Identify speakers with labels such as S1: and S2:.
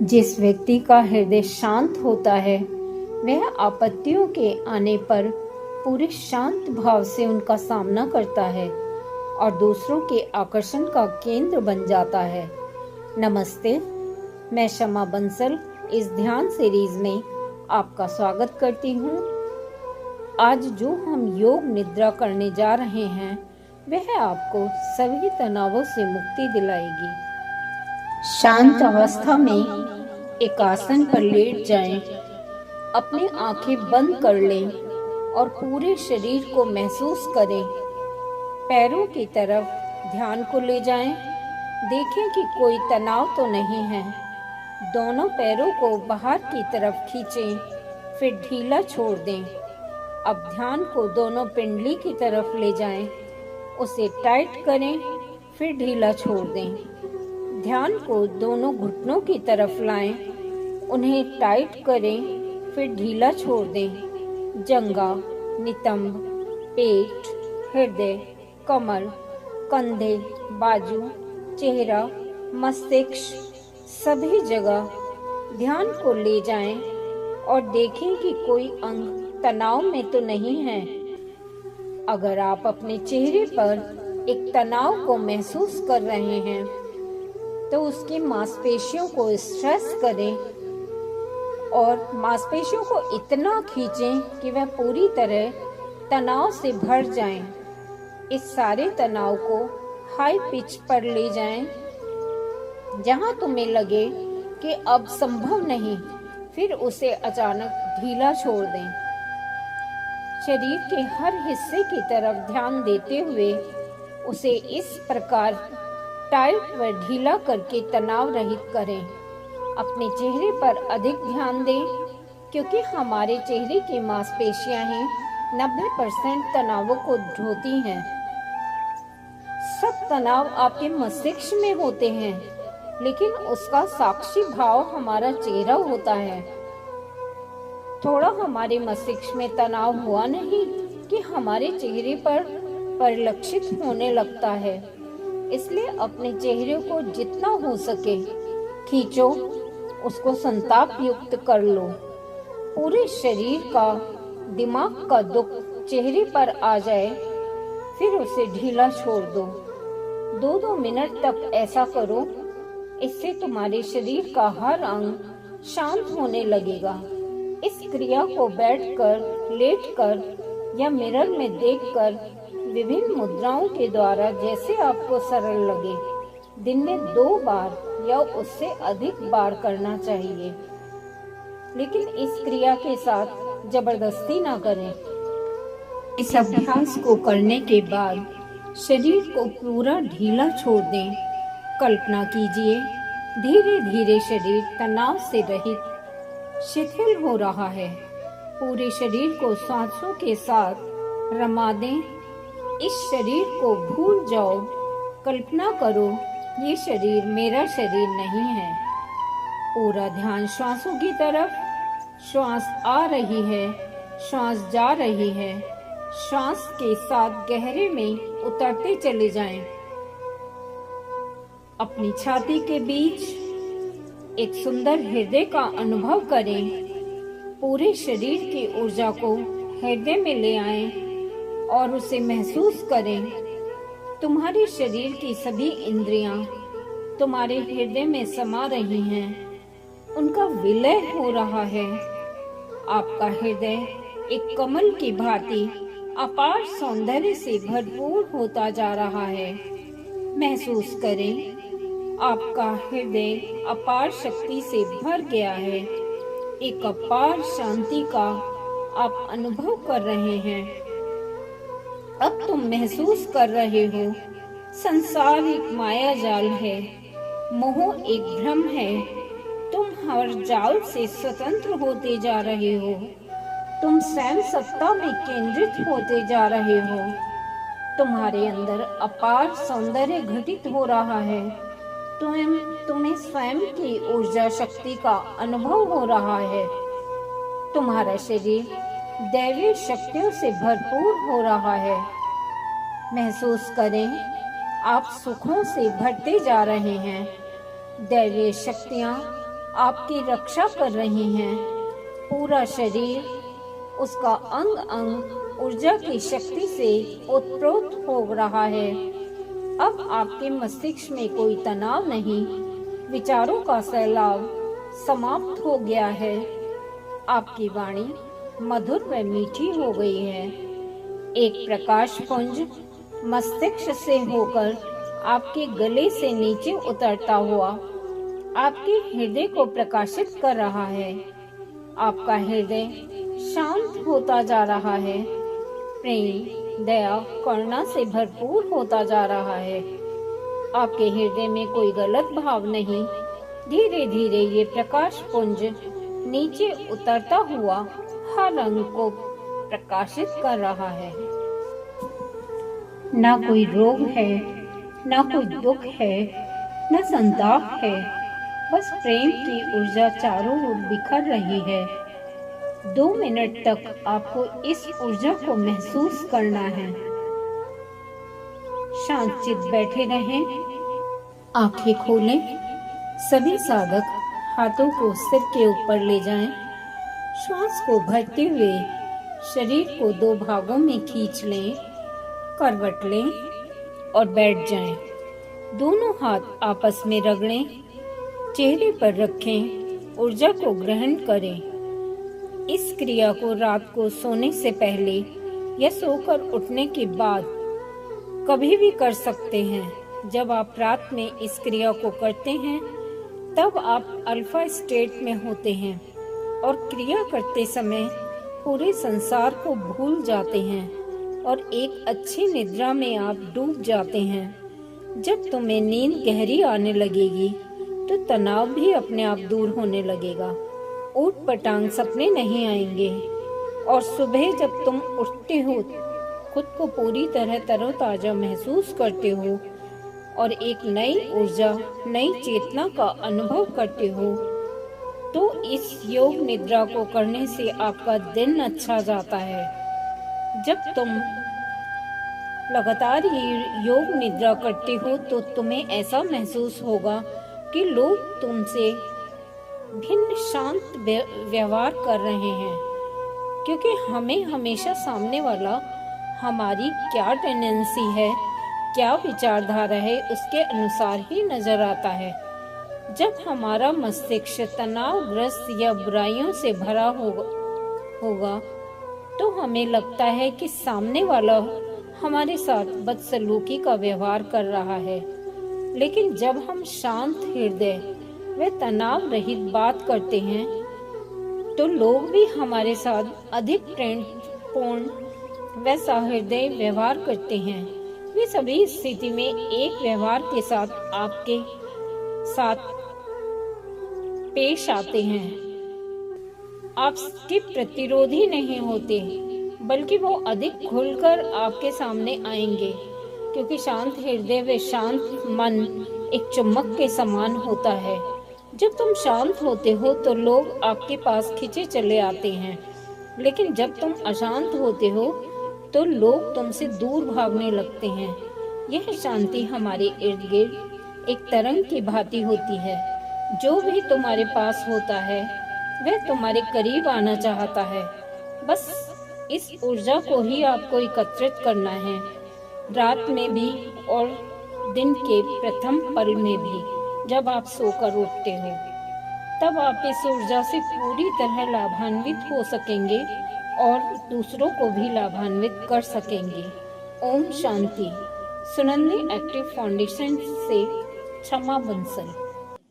S1: जिस व्यक्ति का हृदय शांत होता है वह आपत्तियों के आने पर पूरे शांत भाव से उनका सामना करता है और दूसरों के आकर्षण का केंद्र बन जाता है। नमस्ते, मैं शमा बंसल इस ध्यान सीरीज में आपका स्वागत करती हूँ। आज जो हम योग निद्रा करने जा रहे हैं वह आपको सभी तनावों से मुक्ति दिलाएगी। शांत अवस्था में एक आसन पर लेट जाएं, अपनी आंखें बंद कर लें और पूरे शरीर को महसूस करें। पैरों की तरफ ध्यान को ले जाएं, देखें कि कोई तनाव तो नहीं है। दोनों पैरों को बाहर की तरफ खींचें, फिर ढीला छोड़ दें। अब ध्यान को दोनों पिंडली की तरफ ले जाएं, उसे टाइट करें, फिर ढीला छोड़ दें। ध्यान को दोनों घुटनों की तरफ लाएं, उन्हें टाइट करें, फिर ढीला छोड़ दें। जंघा, नितंब, पेट, हृदय, कमर, कंधे, बाजू, चेहरा, मस्तिष्क, सभी जगह ध्यान को ले जाएं और देखें कि कोई अंग तनाव में तो नहीं है। अगर आप अपने चेहरे पर एक तनाव को महसूस कर रहे हैं तो उसकी मांसपेशियों को स्ट्रेस करें और मांसपेशियों को इतना खींचें कि वह पूरी तरह तनाव से भर जाएं। इस सारे तनाव को हाई पिच पर ले जाएं, जहां तुम्हें लगे कि अब संभव नहीं, फिर उसे अचानक ढीला छोड़ दें। शरीर के हर हिस्से की तरफ ध्यान देते हुए उसे इस प्रकार टाइट व ढीला करके तनाव रहित करें। अपने चेहरे पर अधिक ध्यान दें, क्योंकि हमारे चेहरे की मांसपेशियां ही 90% तनावों को ढोती हैं। सब तनाव आपके मस्तिष्क में होते हैं, लेकिन उसका साक्षी भाव हमारा चेहरा होता है। थोड़ा हमारे मस्तिष्क में तनाव हुआ नहीं कि हमारे चेहरे पर परिलक्षित होने लगता है। इसलिए अपने चेहरे को जितना हो सके खींचो, उसको संताप युक्त कर लो। पूरे शरीर का, दिमाग का दुख चेहरे पर आ जाए, फिर उसे ढीला छोड़ दो। 2-2 मिनट तक ऐसा करो। इससे तुम्हारे शरीर का हर अंग शांत होने लगेगा। इस क्रिया को बैठकर, लेटकर या मिरर में देखकर विभिन्न मुद्राओं के द्वारा जैसे आपको सरल लगे दिन में 2 बार या उससे अधिक बार करना चाहिए। लेकिन इस क्रिया के साथ जबरदस्ती ना करें। इस अभ्यास को करने के बाद शरीर को पूरा ढीला छोड़ दें। कल्पना कीजिए, धीरे धीरे शरीर तनाव से रहित, शिथिल हो रहा है। पूरे शरीर को सांसों के साथ रमा दें। इस शरीर को भूल जाओ। कल्पना करो ये शरीर मेरा शरीर नहीं है। पूरा ध्यान श्वासों की तरफ। श्वास आ रही है, श्वास जा रही है। श्वास के साथ गहरे में उतरते चले जाएं। अपनी छाती के बीच एक सुंदर हृदय का अनुभव करें। पूरे शरीर की ऊर्जा को हृदय में ले आएं और उसे महसूस करें। तुम्हारे शरीर की सभी इंद्रियां तुम्हारे हृदय में समा रही हैं, उनका विलय हो रहा है। आपका हृदय एक कमल की भांति अपार सौंदर्य से भरपूर होता जा रहा है। महसूस करें, आपका हृदय अपार शक्ति से भर गया है। एक अपार शांति का आप अनुभव कर रहे हैं। अब तुम महसूस कर रहे हो संसार एक माया जाल है, मोह एक भ्रम है। तुम हर जाल से स्वतंत्र होते जा रहे हो। तुम स्वयं सत्ता में केंद्रित होते जा रहे हो। तुम्हारे अंदर अपार सौंदर्य घटित हो रहा है। तुम्हें स्वयं की ऊर्जा शक्ति का अनुभव हो रहा है। तुम्हारा शरीर दैवीय शक्तियों से भरपूर हो रहा है। महसूस करें, आप सुखों से भरते जा रहे हैं। दैवीय शक्तियाँ आपकी रक्षा कर रही हैं। पूरा शरीर, उसका अंग अंग ऊर्जा की शक्ति से ओतप्रोत हो रहा है। अब आपके मस्तिष्क में कोई तनाव नहीं, विचारों का सैलाब समाप्त हो गया है। आपकी वाणी मधुर व मीठी हो गई है। एक प्रकाश पुंज मस्तिष्क से होकर आपके गले से नीचे उतरता हुआ आपके हृदय को प्रकाशित कर रहा है। आपका हृदय शांत होता जा रहा है, प्रेम, दया, करुणा से भरपूर होता जा रहा है। आपके हृदय में कोई गलत भाव नहीं। धीरे धीरे ये प्रकाश पुंज नीचे उतरता हुआ हर अंग को प्रकाशित कर रहा है। ना कोई रोग है, ना कोई दुख है, न संताप है, बस प्रेम की ऊर्जा चारों ओर बिखर रही है। 2 मिनट तक आपको इस ऊर्जा को महसूस करना है। शांत चित्त बैठे रहें, आंखें खोलें। सभी साधक हाथों को सिर के ऊपर ले जाएं। श्वास को भरते हुए शरीर को 2 भागों में खींच लें, करवट लें और बैठ जाएं। दोनों हाथ आपस में रगड़ें, चेहरे पर रखें, ऊर्जा को ग्रहण करें। इस क्रिया को रात को सोने से पहले या सोकर उठने के बाद कभी भी कर सकते हैं। जब आप रात में इस क्रिया को करते हैं तब आप अल्फा स्टेट में होते हैं और क्रिया करते समय पूरे संसार को भूल जाते हैं और एक अच्छी निद्रा में आप डूब जाते हैं। जब तुम्हें नींद गहरी आने लगेगी तो तनाव भी अपने आप दूर होने लगेगा। ऊट पटांग सपने नहीं आएंगे और सुबह जब तुम उठते हो खुद को पूरी तरह तरोताजा महसूस करते हो और एक नई ऊर्जा, नई चेतना का अनुभव करते हो, तो इस योग निद्रा को करने से आपका दिन अच्छा जाता है। जब तुम लगातार ये योग निद्रा करते हो तो तुम्हें ऐसा महसूस होगा कि लोग तुमसे भिन्न शांत व्यवहार कर रहे हैं, क्योंकि हमें हमेशा सामने वाला हमारी क्या टेंडेंसी है, क्या विचारधारा है, उसके अनुसार ही नजर आता है। जब हमारा मस्तिष्क तनावग्रस्त या बुराइयों से भरा होगा तो हमें लगता है कि सामने वाला हमारे साथ बदसलूकी का व्यवहार कर रहा है। लेकिन जब हम शांत हृदय व तनाव रहित बात करते हैं तो लोग भी हमारे साथ अधिक प्रेमपूर्ण व सहृदय व्यवहार करते हैं। वे सभी स्थिति में एक व्यवहार के साथ आपके साथ पेश आते हैं। आपके प्रतिरोधी नहीं होते, बल्कि वो अधिक खुलकर आपके सामने आएंगे, क्योंकि शांत हृदय व शांत मन एक चुम्बक के समान होता है। जब तुम शांत होते हो तो लोग आपके पास खिंचे चले आते हैं, लेकिन जब तुम अशांत होते हो तो लोग तुमसे दूर भागने लगते हैं। यह शांति हमारे इर्द गिर्द एक तरंग की भांति होती है। जो भी तुम्हारे पास होता है वह तुम्हारे करीब आना चाहता है। बस इस ऊर्जा को ही आपको एकत्रित करना है, रात में भी और दिन के प्रथम पल में भी। जब आप सोकर उठते हो तब आप इस ऊर्जा से पूरी तरह लाभान्वित हो सकेंगे और दूसरों को भी लाभान्वित कर सकेंगे। ओम शांति। सुनंदी एक्टिव फाउंडेशन से क्षमा बंसल।